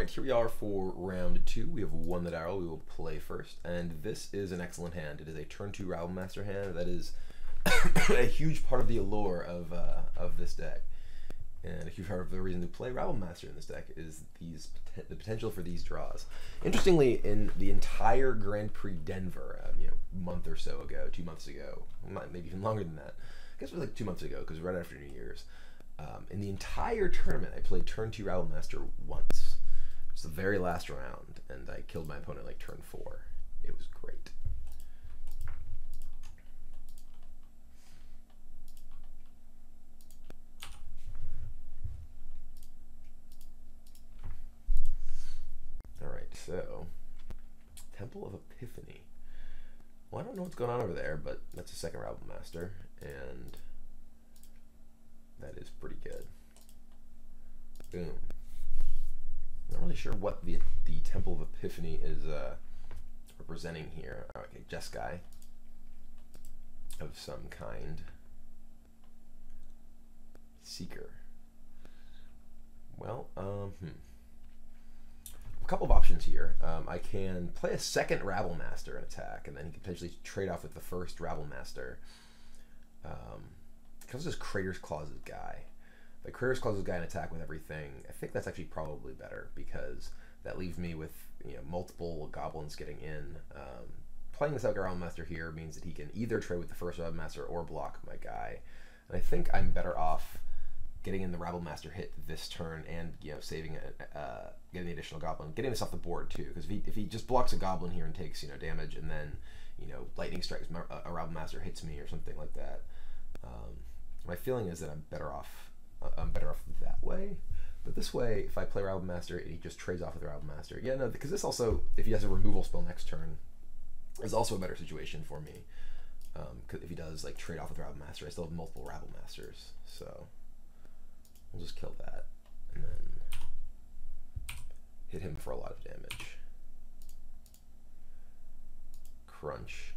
Alright, here we are for round 2. We have one that arrow we will play first, and this is an excellent hand. It is a turn 2 Rabble Master hand that is a huge part of the allure of this deck. And a huge part of the reason to play Rabble Master in this deck is the potential for these draws. Interestingly, in the entire Grand Prix Denver, a month or so ago, 2 months ago, maybe even longer than that, I guess it was like 2 months ago, because right after New Year's, in the entire tournament, I played turn 2 Rabble Master once. It's the very last round, and I killed my opponent like turn 4. It was great. Alright, so Temple of Epiphany. Well, I don't know what's going on over there, but that's a second Rabble Master, and that is pretty good. Boom. Not really sure what the Temple of Epiphany is representing here. Okay, Jeskai of some kind. Seeker. Well, a couple of options here. I can play a second Rabble Master in attack, and then he can potentially trade off with the first Rabble Master. Because this Crater's Claws' guy. The Crater's Claws' guy in attack with everything, I think that's actually probably better, because that leaves me with multiple goblins getting in. Playing the second Rabble Master here means that he can either trade with the first Rabble Master or block my guy. And I think I'm better off getting in the Rabble Master hit this turn and saving getting the additional goblin, getting this off the board too. Because if he just blocks a goblin here and takes damage, and then lightning strikes, a Rabble Master hits me or something like that. My feeling is that I'm better off that way. But this way, if I play Rabble Master and he just trades off with the Rabble Master, because this also, if he has a removal spell next turn, is also a better situation for me. Because if he does trade off with Rabble Master, I still have multiple Rabble Masters, so we'll just kill that and then hit him for a lot of damage. Crunch.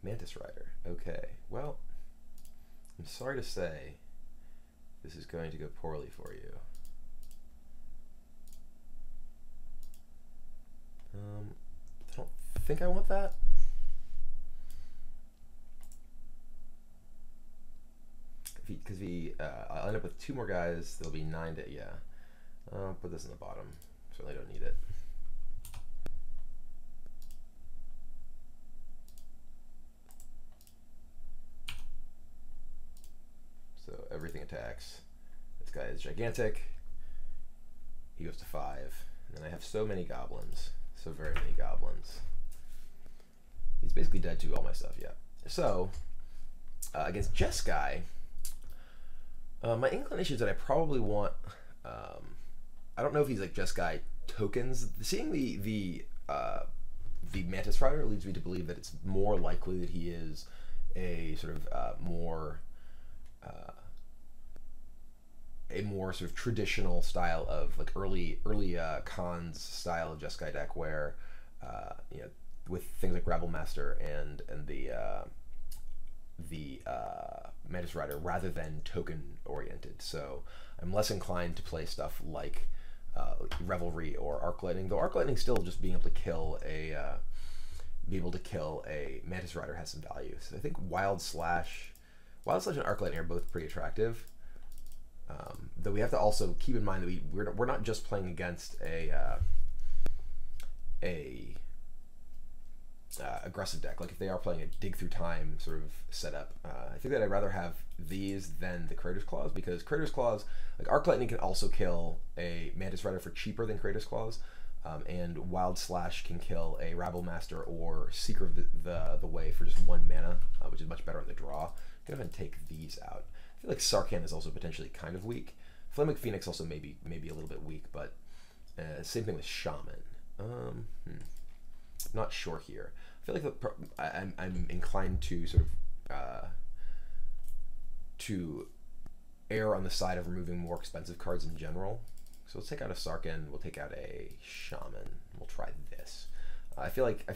Mantis Rider. Okay, well, I'm sorry to say this is going to go poorly for you. I don't think I want that. Because I'll end up with 2 more guys. There'll be 9 to, I'll put this in the bottom. Certainly don't need it. So everything attacks. This guy is gigantic. He goes to 5. And then I have so many goblins. So very many goblins. He's basically dead to all my stuff, yeah. So, against Jeskai, my inclination is that I probably want, I don't know if he's Jeskai tokens. Seeing the Mantis Rider leads me to believe that it's more likely that he is a sort of more sort of traditional style of early Khan's style of Jeskai deck, where with things like Rabble Master and the Mantis Rider, rather than token oriented. So I'm less inclined to play stuff like Revelry or Arc Lightning, though Arc Lightning still just being able to kill a Mantis Rider has some value. So I think Wild Slash and Arc Lightning are both pretty attractive. Though we have to also keep in mind that we're not just playing against a aggressive deck. If they are playing a dig through time sort of setup, I think that I'd rather have these than the Crater's Claws, because Crater's Claws, Arc Lightning can also kill a Mantis Rider for cheaper than Crater's Claws, and Wild Slash can kill a Rabble Master or Seeker of the Way for just 1 mana, which is much better on the draw. Go ahead and take these out. I feel like Sarkhan is also potentially kind of weak. Flaming Phoenix also maybe a little bit weak, but same thing with Shaman. Not sure here. I feel like I'm inclined to sort of to err on the side of removing more expensive cards in general. So let's take out a Sarkhan. We'll take out a Shaman. We'll try this. I feel like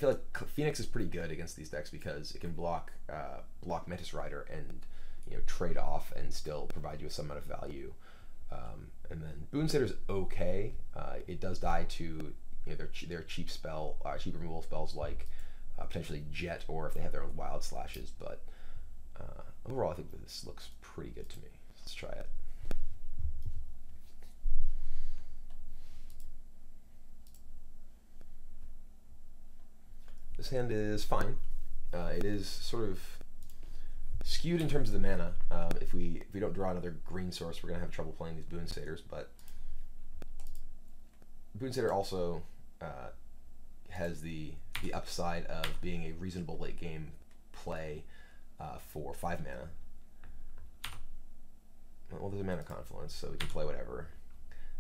Phoenix is pretty good against these decks because it can block Mantis Rider and trade off and still provide you with some amount of value. And then Boon Sitter's okay. It does die to their cheap removal spells like potentially Jet, or if they have their own Wild Slashes. But overall, I think that this looks pretty good to me. Let's try it. This hand is fine. It is sort of skewed in terms of the mana. If we don't draw another green source, we're gonna have trouble playing these Boon Satyrs. But Boon Satyr also has the upside of being a reasonable late game play for 5 mana. Well, there's a mana confluence, so we can play whatever.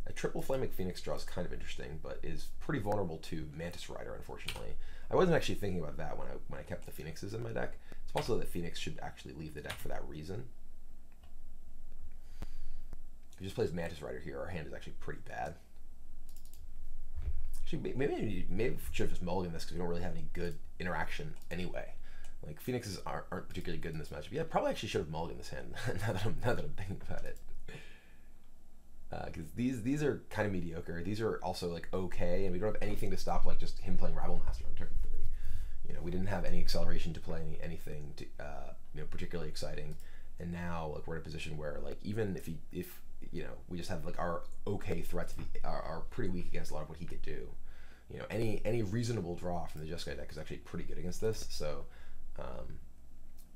A triple Flaming Phoenix draw is kind of interesting, but is pretty vulnerable to Mantis Rider, unfortunately. I wasn't actually thinking about that when I kept the Phoenixes in my deck. It's possible that Phoenix should actually leave the deck for that reason. If he just plays Mantis Rider here, our hand is actually pretty bad. Actually, maybe should have just mulliganed this because we don't really have any good interaction anyway. Like, Phoenixes aren't particularly good in this matchup. Yeah, probably actually should have mulliganed this hand now that I'm thinking about it. Because these are kind of mediocre. These are also like okay, and we don't have anything to stop like just him playing Rabble Master on turn 3. We didn't have any acceleration to play anything to, particularly exciting, and now like we're in a position where like even if we just have like our okay threats are pretty weak against a lot of what he could do. Any reasonable draw from the Jeskai deck is actually pretty good against this. So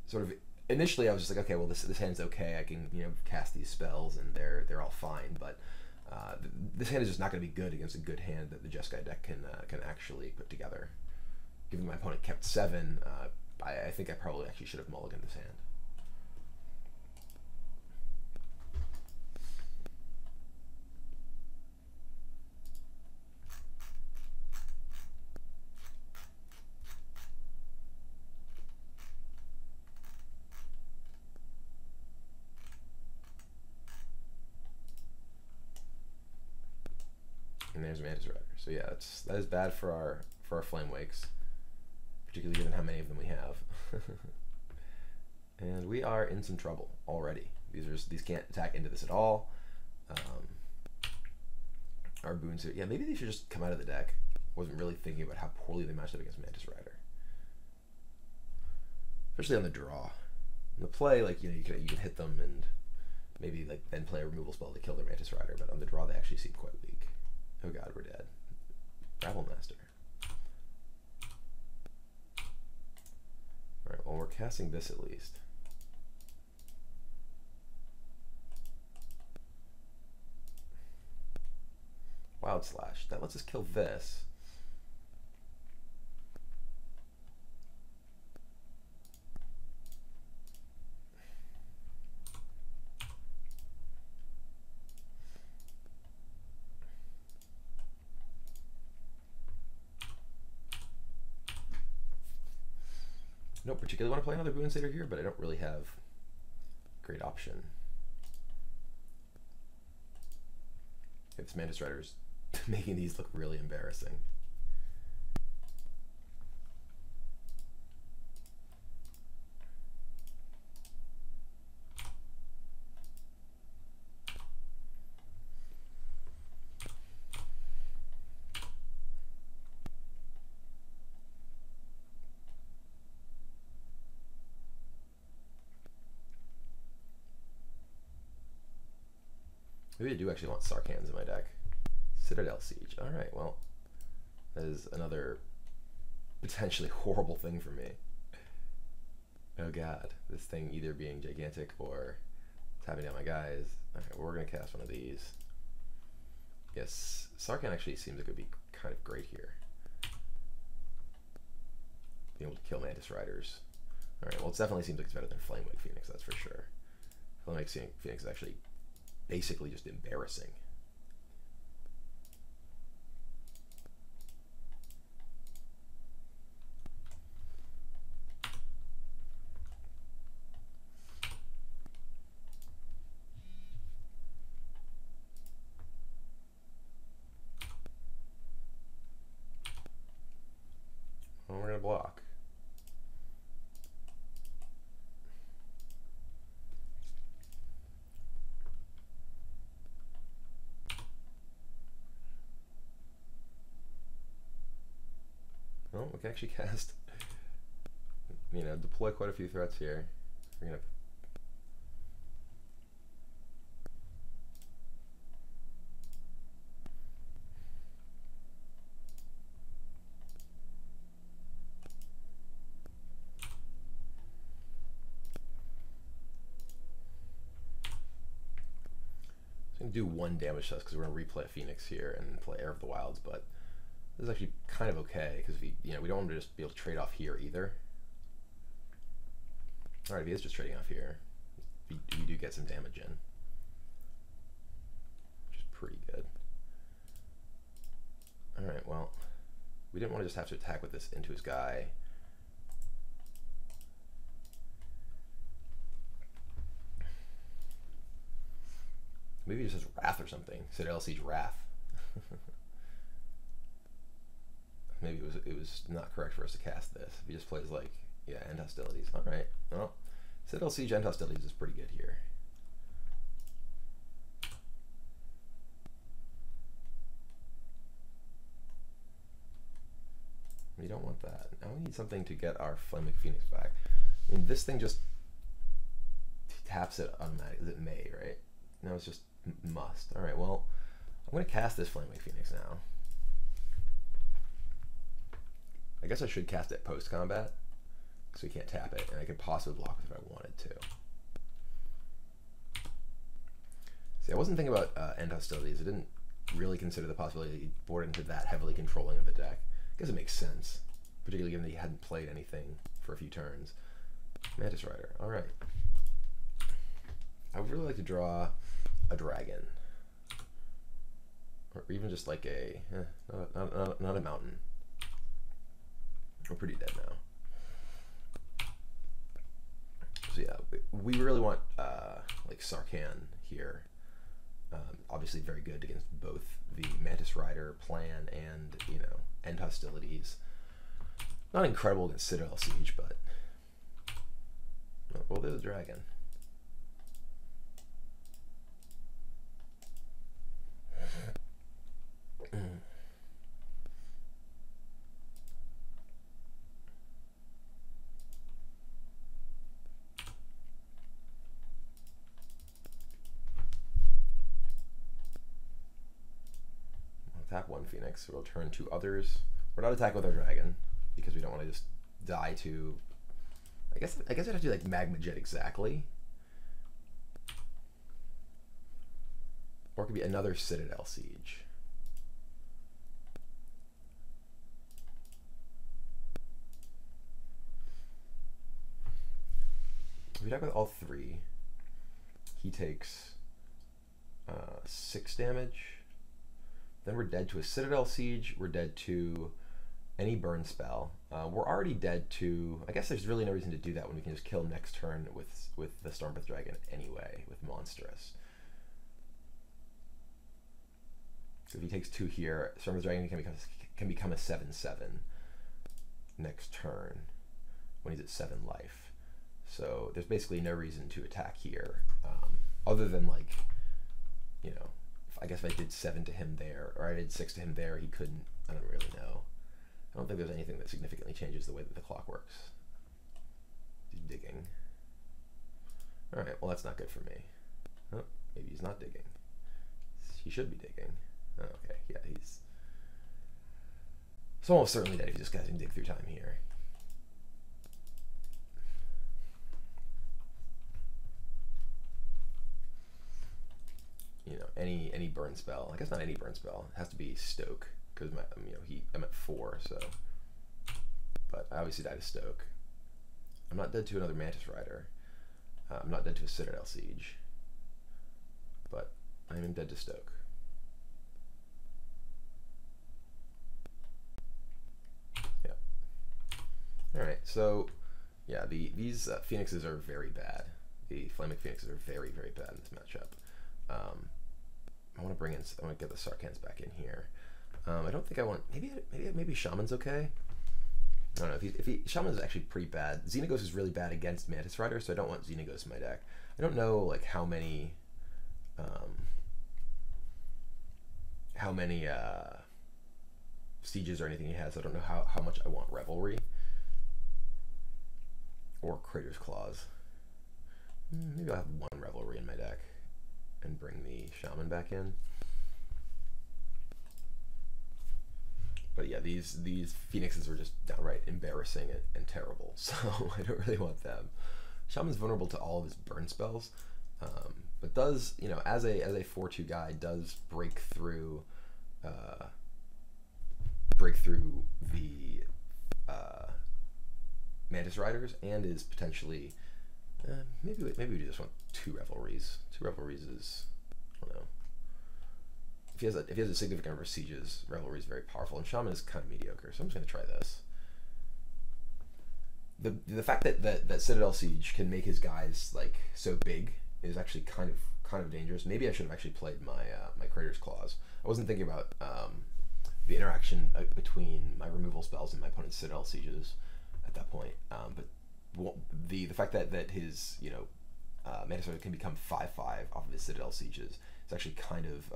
sort of initially I was just like, okay, well this hand's okay. I can cast these spells and they're all fine. But this hand is just not going to be good against a good hand that the Jeskai deck can actually put together. Given my opponent kept 7, I think I probably actually should have mulliganed this hand. And there's Mantis Rider. So yeah, that is bad for our Flame Wakes, particularly given how many of them we have. And we are in some trouble already. These can't attack into this at all. Our Boons here, yeah, maybe they should just come out of the deck. Wasn't really thinking about how poorly they matched up against Mantis Rider, especially on the draw. On the play, like you can hit them and maybe like then play a removal spell to kill their Mantis Rider, but on the draw they actually seem quite weak. Oh god, we're dead. Rabble Master. Alright, well we're casting this at least. Wild Slash. That lets us kill this. I don't particularly want to play another Boon Satyr here, but I don't really have a great option. This Mantis Rider's making these look really embarrassing. Maybe I do actually want Sarkhans in my deck. Citadel Siege. Alright, well, that is another potentially horrible thing for me. Oh god, this thing either being gigantic or tapping down my guys. Alright, well, we're going to cast one of these. Yes, Sarkhan actually seems like it would be kind of great here. Being able to kill Mantis Riders. Alright, well, it definitely seems like it's better than Flamewake Phoenix, that's for sure. Flamewake Phoenix is actually basically just embarrassing. gonna block. Well, we can actually cast, you know, deploy quite a few threats here. We're gonna do 1 damage to us because we're gonna replay a Phoenix here and play Heir of the Wilds, but this is actually kind of okay because we don't want to just be able to trade off here either. All right, if he is just trading off here, we do get some damage in, which is pretty good. All right, well, we didn't want to just have to attack with this into his guy. Maybe he just has Wrath or something. Citadel Siege Wrath. Maybe it was not correct for us to cast this. If he just plays like, yeah, End Hostilities. All right. Well, Citadel Siege End Hostilities is pretty good here. We don't want that. Now we need something to get our Flaming Phoenix back. I mean, this thing just taps it automatically. It may, right? No, it's just must. All right, well, I'm going to cast this Flaming Phoenix now. I guess I should cast it post-combat, so we can't tap it, and I could possibly block it if I wanted to. See, I wasn't thinking about End Hostilities. I didn't really consider the possibility that he board into that heavily controlling of the deck. I guess it makes sense, particularly given that he hadn't played anything for a few turns. Mantis Rider, all right. I would really like to draw a dragon, or even just like a not a mountain. We're pretty dead now. So yeah, we really want like Sarkhan here. Obviously very good against both the Mantis Rider plan and, you know, End Hostilities. Not incredible against Citadel Siege, but well, there's a dragon. Tap 1 Phoenix. We'll turn 2 others. We're not attacking with our dragon because we don't want to just die to. I guess I'd have to do like Magma Jet exactly, or it could be another Citadel Siege. If we attack with all 3, he takes 6 damage. Then we're dead to a Citadel Siege. We're dead to any burn spell. We're already dead to. I guess there's really no reason to do that when we can just kill next turn with the Stormbreath Dragon anyway, with Monstrous. So if he takes 2 here, Stormbreath Dragon can become a 7/7 next turn when he's at 7 life. So there's basically no reason to attack here, other than, like, you know, I guess if I did 7 to him there, or I did 6 to him there, he couldn't. I don't really know. I don't think there's anything that significantly changes the way that the clock works. He's digging. All right, well, that's not good for me. Oh, maybe he's not digging. He should be digging. Oh, okay, yeah, he's almost certainly dead if he just doesn't dig through time here. You know, any burn spell. I guess not any burn spell. It has to be Stoke, because you know, I'm at 4, so. But I obviously died to Stoke. I'm not dead to another Mantis Rider. I'm not dead to a Citadel Siege. But I am dead to Stoke. Yeah. All right. So yeah, these Phoenixes are very bad. The Flaming Phoenixes are very, very bad in this matchup. I want to bring in. I want to get the Sarkhans back in here. I don't think I want. Maybe Shaman's okay. I don't know if he Shaman is actually pretty bad. Xenagos is really bad against Mantis Rider, so I don't want Xenagos in my deck. I don't know like how many sieges or anything he has. So I don't know how much I want Revelry or Crater's Claws. Maybe I'll have one Revelry in my deck and bring the Shaman back in. But yeah, these Phoenixes are just downright embarrassing and terrible, so I don't really want them. Shaman's vulnerable to all of his burn spells, but does, you know, as a 4/2 guy, does break through the Mantis Riders, and is potentially maybe we just want 2 Revelries. 2 Revelries is, I don't know. If he has a significant number of sieges, Revelry is very powerful, and Shaman is kind of mediocre. So I'm just gonna try this. The fact that Citadel Siege can make his guys like so big is actually kind of dangerous. Maybe I should have actually played my my Crater's Claws. I wasn't thinking about the interaction between my removal spells and my opponent's Citadel Sieges at that point. But the fact that his, you know, Mantis Rider can become 5/5 off of his Citadel Sieges is actually kind of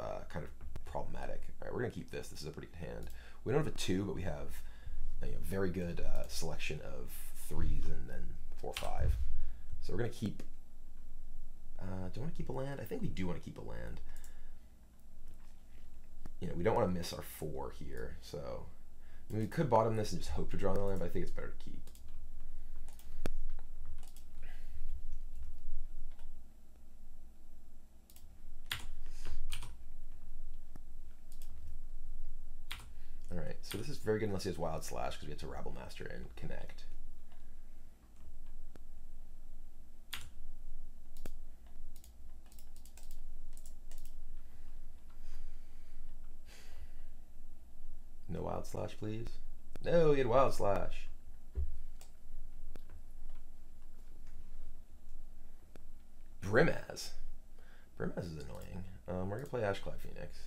problematic. All right, we're gonna keep this. This is a pretty good hand. We don't have a 2, but we have a very good selection of 3s and then 4/5. So we're gonna keep. Do I want to keep a land? I think we do want to keep a land. You know, we don't want to miss our 4 here. So I mean, we could bottom this and just hope to draw the land, but I think it's better to keep. Alright, so this is very good unless he has Wild Slash, because we have to Rabble Master and connect. No Wild Slash, please. No, he had Wild Slash. Brimaz. Brimaz is annoying. We're going to play Ashclad Phoenix.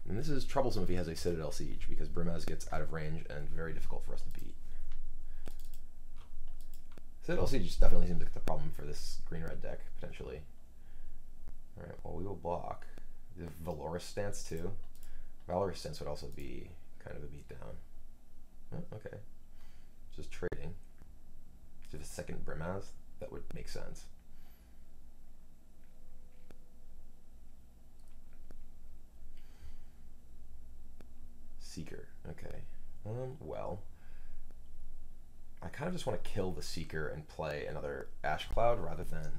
And this is troublesome if he has a Citadel Siege, because Brimaz gets out of range and very difficult for us to beat. Citadel Siege definitely seems like the problem for this green-red deck, potentially. Alright, well, we will block. The Valorous Stance, too. Valorous Stance would also be kind of a beatdown. Oh, okay. Just trading. Just a second Brimaz, that would make sense. Seeker, okay. Well, I kind of just want to kill the Seeker and play another Ash Cloud rather than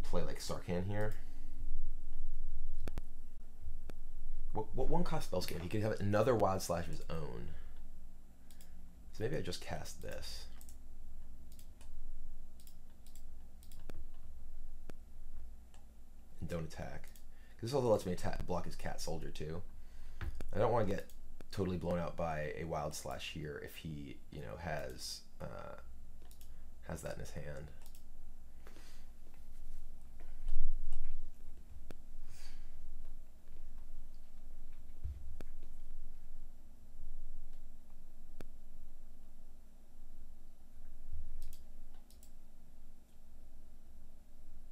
play like Sarkhan here. What 1-cost spells get? He could have another Wild Slash of his own. So maybe I just cast this. And don't attack. Because this also lets me block his Cat Soldier too. I don't want to get totally blown out by a Wild Slash here if he, you know, has that in his hand.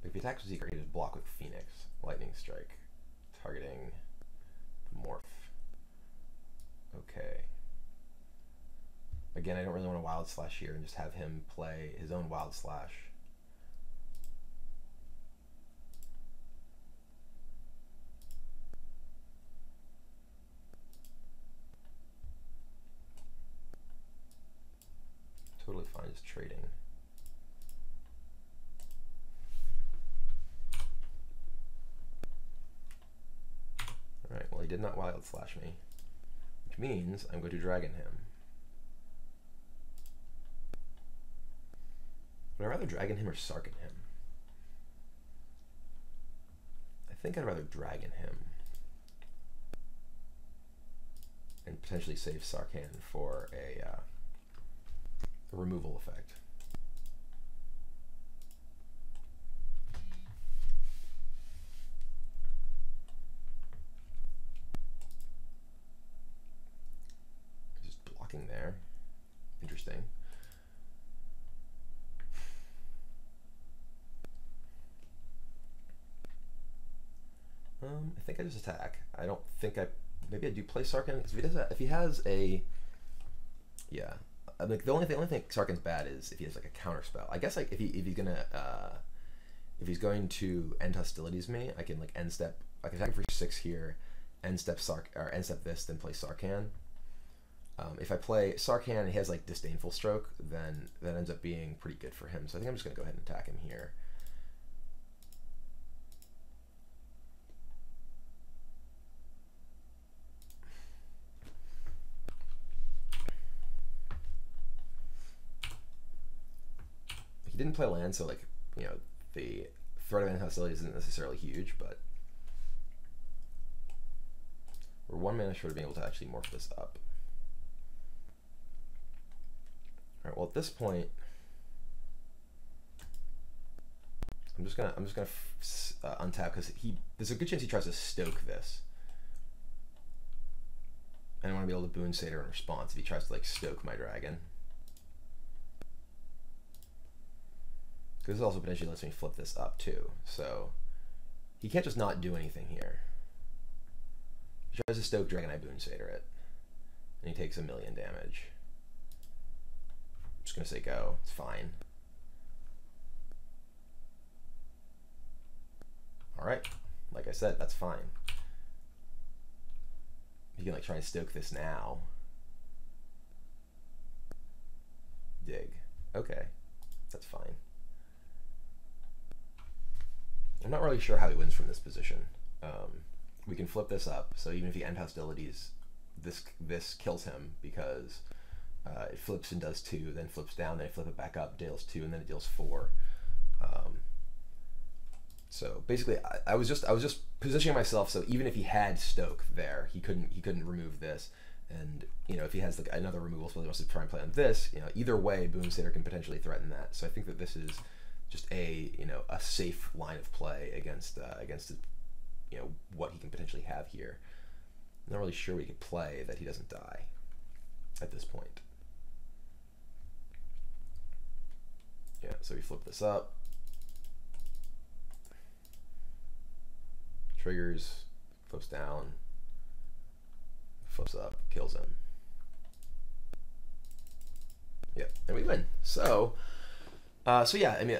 If he attacks with Seeker, he just block with Phoenix. Lightning Strike. Targeting the Morph. Okay. Again, I don't really want a Wild Slash here and just have him play his own Wild Slash. Totally fine just trading. Alright, well he did not Wild Slash me, which means I'm going to Dragon him. Would I rather Dragon him or Sarkhan him? I think I'd rather Dragon him. And potentially save Sarkhan for a removal effect. I think I just attack. I don't think I. Maybe I do play Sarkhan because if he does that, if he has a, yeah. I mean, the only thing Sarkhan's bad is if he has like a counter spell. I guess like if he's going to end hostilities me, I can like end step. I can attack for 6 here, end step end step this, then play Sarkhan. If I play Sarkhan and he has like Disdainful Stroke, then that ends up being pretty good for him. So I think I'm just gonna go ahead and attack him here. He didn't play land, so like, you know, the threat of end hostilities isn't necessarily huge, but we're 1 mana short of being able to actually morph this up. All right. Well, at this point, I'm just gonna untap because there's a good chance he tries to stoke this, and I want to be able to boon Satyr in response if he tries to like stoke my dragon. Because this also potentially lets me flip this up too, so he can't just not do anything here. He tries to stoke dragon, I boon Satyr it, and he takes 1,000,000 damage. I'm just gonna say go. It's fine. All right, like I said, that's fine. You can like try and stoke this now. Dig. Okay, that's fine. I'm not really sure how he wins from this position. We can flip this up, so even if he end hostilities, this kills him because it flips and does 2, then flips down, then I flip it back up, deals 2, and then it deals 4. So basically, I was just positioning myself so even if he had stoke there, he couldn't remove this, and you know if he has like another removal spell he wants to try and play on this, you know either way, Boom Satyr can potentially threaten that. So I think that this is just a safe line of play against what he can potentially have here. I'm not really sure we could play that he doesn't die at this point. Yeah, so we flip this up. Triggers, flips down, flips up, kills him. Yeah, and we win. So yeah, I mean,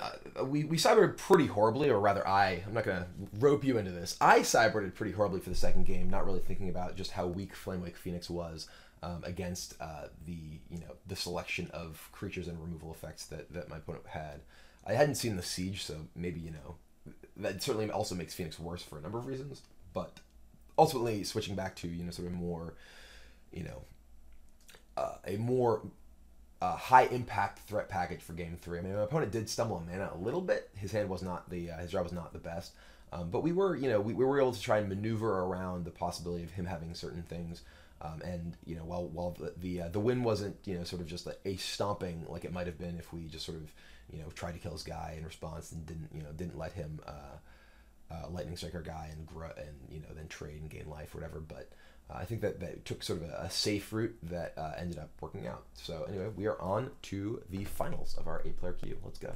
we cybered pretty horribly, or rather I'm not going to rope you into this. I cybered pretty horribly for the second game, not really thinking about just how weak Flamewake Phoenix was against the selection of creatures and removal effects that my opponent had. I hadn't seen the Siege, so maybe, that certainly also makes Phoenix worse for a number of reasons, but ultimately switching back to, sort of more, a more high impact threat package for game 3. I mean, my opponent did stumble on mana a little bit. His hand was not his draw was not the best, but we were able to try and maneuver around the possibility of him having certain things, and while the win wasn't sort of just a stomping like it might have been if we just sort of tried to kill his guy in response and didn't let him lightning strike our guy and then trade and gain life or whatever, but. I think that took sort of a safe route that ended up working out. So anyway, we are on to the finals of our 8-player queue. Let's go.